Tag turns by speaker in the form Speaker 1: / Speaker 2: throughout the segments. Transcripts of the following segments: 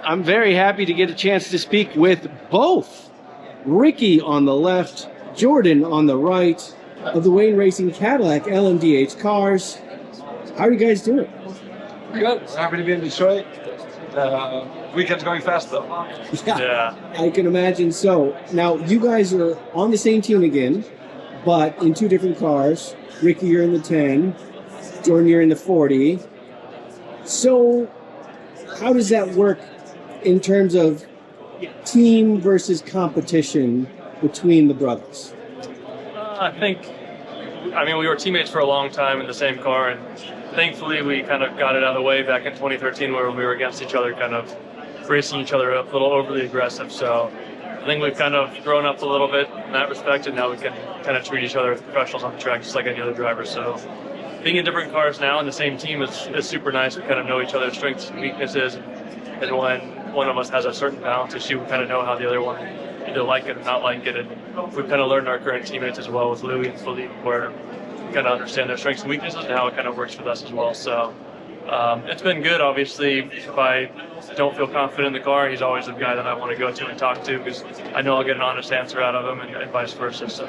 Speaker 1: I'm very happy to get a chance to speak with both Ricky on the left, Jordan on the right of the Wayne Racing Cadillac LMDh cars. How are you guys doing?
Speaker 2: Good. Happy to be in Detroit. Weekend's going fast though.
Speaker 1: Yeah, I can imagine so. Now, you guys are on the same team again, but in two different cars. Ricky, you're in the 10. Jordan, you're in the 40. So, how does that work in terms of team versus competition between the brothers?
Speaker 3: I mean, we were teammates for a long time in the same car, and thankfully we kind of got it out of the way back in 2013 where we were against each other, kind of racing each other a little overly aggressive. So I think we've kind of grown up a little bit in that respect, and now we can kind of treat each other as professionals on the track just like any other driver. So being in different cars now in the same team is super nice. We kind of know each other's strengths and weaknesses, and when one of us has a certain balance issue, we kind of know how the other one either like it or not like it. And we've kind of learned our current teammates as well with Louis and Philippe, where we kind of understand their strengths and weaknesses and how it kind of works with us as well. So it's been good. Obviously, if I don't feel confident in the car, he's always the guy that I want to go to and talk to, because I know I'll get an honest answer out of him, and vice versa. So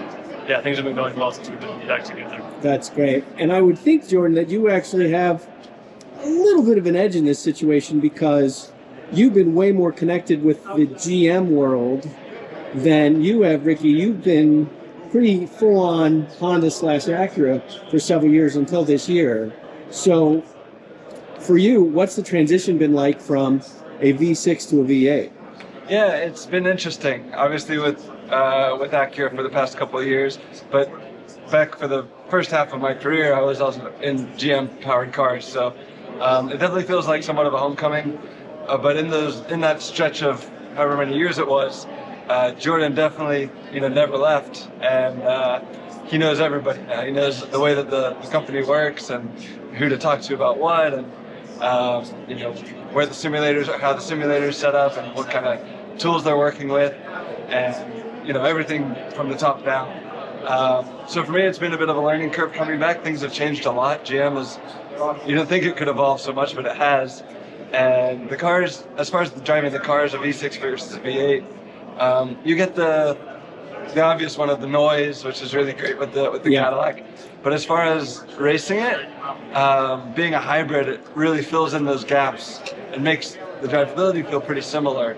Speaker 3: yeah, things have been going well since we've been back together.
Speaker 1: That's great. And I would think, Jordan, that you actually have a little bit of an edge in this situation because you've been way more connected with the GM world than you have, Ricky. You've been pretty full-on Honda/Acura for several years until this year. So for you, what's the transition been like from a V6 to a V8?
Speaker 2: Yeah, it's been interesting. Obviously with Acura for the past couple of years, but back for the first half of my career, I was also in GM-powered cars. So it definitely feels like somewhat of a homecoming. But in that stretch of however many years it was, Jordan definitely, never left, and he knows everybody now. He knows the way that the company works and who to talk to about what, and where the simulators are, how the simulators set up, and what kind of tools they're working with, and everything from the top down. So for me, it's been a bit of a learning curve coming back. Things have changed a lot. GM is, you don't think it could evolve so much, but it has. And the cars, as far as driving the cars, a V6 versus a V8. You get the obvious one of the noise, which is really great with the Cadillac. But as far as racing it, being a hybrid, it really fills in those gaps and makes the drivability feel pretty similar.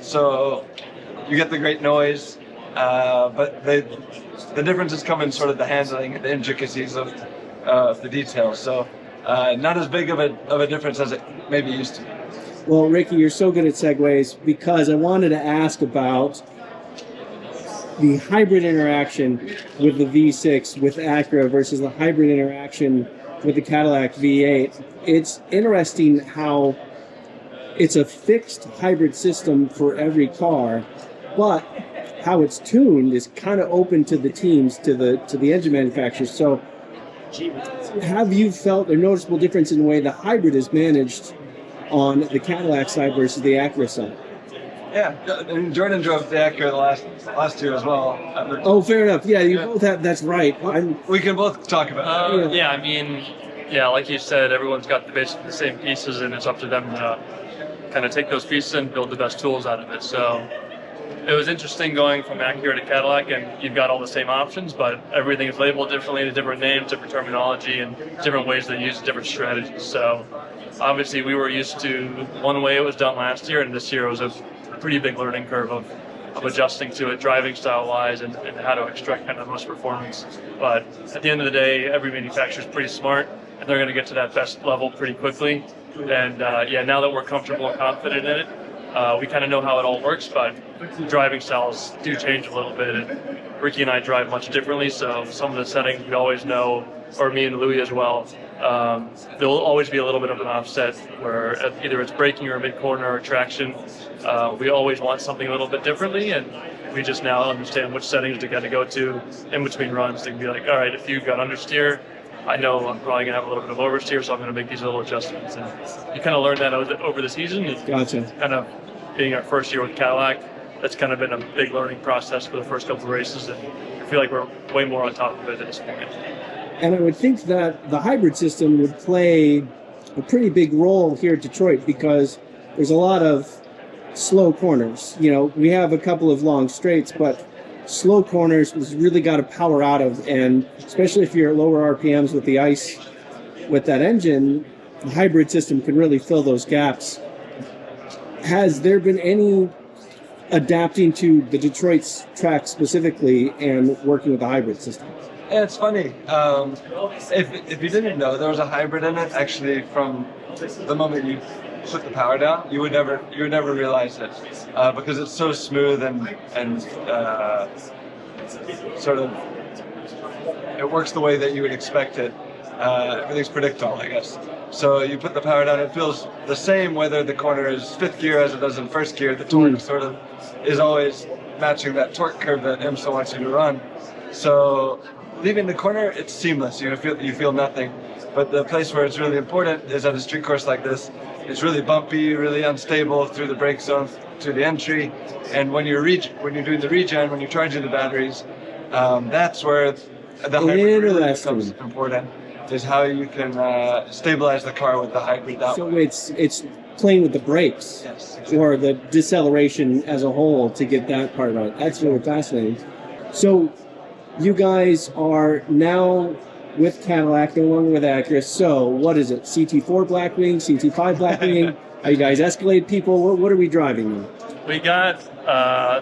Speaker 2: So you get the great noise, but the differences come in sort of the handling and the intricacies of the details. So not as big of a difference as it maybe used to be.
Speaker 1: Well, Ricky, you're so good at segues, because I wanted to ask about the hybrid interaction with the V6 with Acura versus the hybrid interaction with the Cadillac V8. It's interesting how it's a fixed hybrid system for every car, but how it's tuned is kind of open to the teams, to the engine manufacturers. So have you felt a noticeable difference in the way the hybrid is managed on the Cadillac side versus the Acura side?
Speaker 2: Yeah, and Jordan drove the Acura the last year as well.
Speaker 1: Oh, fair enough. Yeah, you both have. That's right.
Speaker 2: We can both talk about it.
Speaker 3: Yeah, I mean, like you said, everyone's got basically the same pieces, and it's up to them to kind of take those pieces and build the best tools out of it. So it was interesting going from Acura to Cadillac, and you've got all the same options, but everything is labeled differently, different names, different terminology, and different ways to use different strategies. So obviously we were used to one way it was done last year, and this year was a pretty big learning curve of adjusting to it, driving style wise, and how to extract kind of the most performance. But at the end of the day, every manufacturer is pretty smart, and they're going to get to that best level pretty quickly. And now that we're comfortable and confident in it, we kind of know how it all works, but driving styles do change a little bit. And Ricky and I drive much differently, so some of the settings we always know, or me and Louis as well, there'll always be a little bit of an offset where either it's braking or mid-corner or traction. We always want something a little bit differently, and we just now understand which settings to kind of go to in between runs. To be like, all right, if you've got understeer, I know I'm probably going to have a little bit of oversteer, so I'm going to make these little adjustments. And you kind of learn that over the season.
Speaker 1: Gotcha.
Speaker 3: Kind of being our first year with Cadillac, that's kind of been a big learning process for the first couple of races, and I feel like we're way more on top of it at this point.
Speaker 1: And I would think that the hybrid system would play a pretty big role here at Detroit, because there's a lot of slow corners. You know, we have a couple of long straights, but slow corners was really got to power out of, and especially if you're at lower RPMs with the ICE, with that engine, the hybrid system can really fill those gaps. Has there been any adapting to the Detroit's track specifically and working with the hybrid system?
Speaker 2: Yeah, it's funny. If you didn't know there was a hybrid in it, actually from the moment you put the power down, you would never realize it because it's so smooth and sort of it works the way that you would expect it. Everything's predictable, I guess. So you put the power down, it feels the same whether the corner is fifth gear as it does in first gear. The torque sort of is always matching that torque curve that IMSA wants you to run. So leaving the corner, it's seamless. You feel nothing. But the place where it's really important is at a street course like this. It's really bumpy, really unstable through the brake zone, through the entry. And when you're doing the regen, when you're charging the batteries, that's where the hybrid really becomes important. Is how you can stabilize the car with the hybrid that way.
Speaker 1: So it's playing with the brakes,
Speaker 2: yes, exactly.
Speaker 1: Or the deceleration as a whole to get that part right. That's really fascinating. So you guys are now with Cadillac, no longer with Acura. So what is it? CT4 Blackwing, CT5 Blackwing? Are you guys Escalade people? What are we driving now?
Speaker 3: We got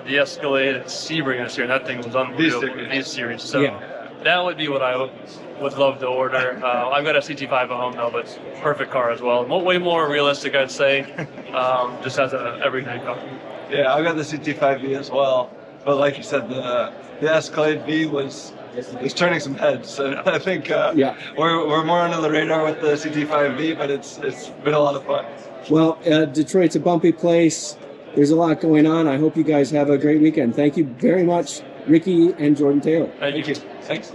Speaker 3: the Escalade at Sebring this year, and that thing was unbelievable. V-series. So that would be what I would love to order. I've got a CT5 at home though, but perfect car as well. Way more realistic, I'd say. Just as an everyday car.
Speaker 2: Yeah, I've got the CT5V as well. But like you said, the Escalade V was turning some heads. And I think we're more under the radar with the CT5V, but it's been a lot of fun.
Speaker 1: Well, Detroit's a bumpy place. There's a lot going on. I hope you guys have a great weekend. Thank you very much, Ricky and Jordan Taylor.
Speaker 3: Thank you.
Speaker 2: Thanks.